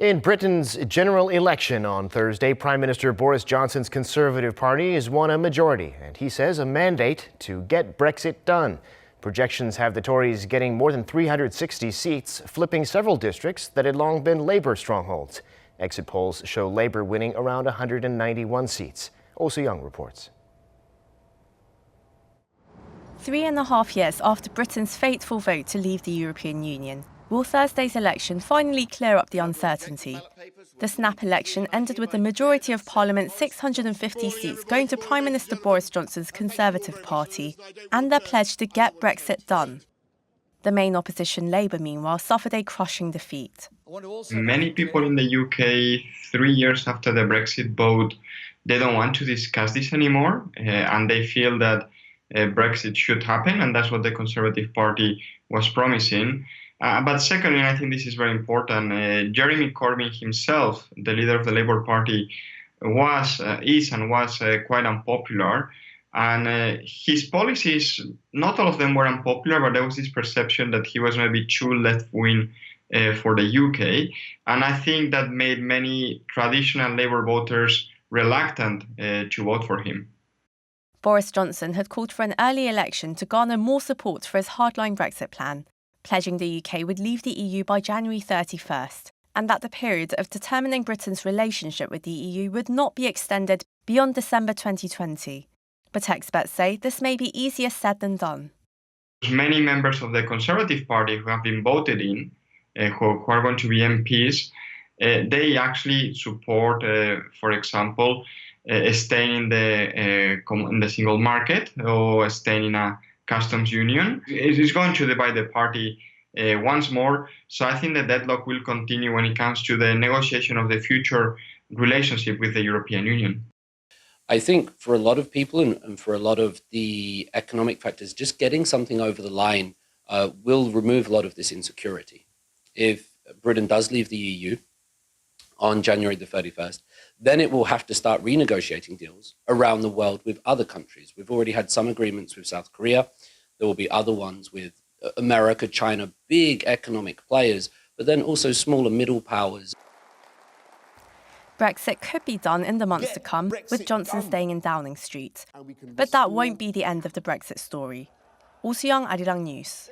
In Britain's general election on Thursday, Prime Minister Boris Johnson's Conservative Party has won a majority, and he says a mandate to get Brexit done. Projections have the Tories getting more than 360 seats, flipping several districts that had long been Labour strongholds. Exit polls show Labour winning around 191 seats. Soo-young reports. 3.5 years after Britain's fateful vote to leave the European Union, will Thursday's election finally clear up the uncertainty? The snap election ended with the majority of Parliament's 650 seats going to Prime Minister Boris Johnson's Conservative Party and their pledge to get Brexit done. The main opposition, Labour, meanwhile, suffered a crushing defeat. Many people in the UK, 3 years after the Brexit vote, they don't want to discuss this anymore, and they feel that Brexit should happen, and that's what the Conservative Party was promising. But secondly, and I think this is very important, Jeremy Corbyn himself, the leader of the Labour Party, was quite unpopular. And his policies, not all of them were unpopular, but there was this perception that he was maybe too left-wing for the UK. And I think that made many traditional Labour voters reluctant to vote for him. Boris Johnson had called for an early election to garner more support for his hardline Brexit plan, pledging the UK would leave the EU by January 31st, and that the period of determining Britain's relationship with the EU would not be extended beyond December 2020. But experts say this may be easier said than done. Many members of the Conservative Party who have been voted in, who are going to be MPs, they actually support, for example, staying in the single market or staying in a customs union. It is going to divide the party once more. So I think the deadlock will continue when it comes to the negotiation of the future relationship with the European Union. I think for a lot of people and for a lot of the economic factors, just getting something over the line will remove a lot of this insecurity. If Britain does leave the EU on January the 31st, then it will have to start renegotiating deals around the world with other countries. We've already had some agreements with South Korea. There will be other ones with America, China, big economic players, but then also smaller middle powers. Brexit could be done in the months to come, with Johnson staying in Downing Street. But that won't be the end of the Brexit story. Soo-young, Arirang News.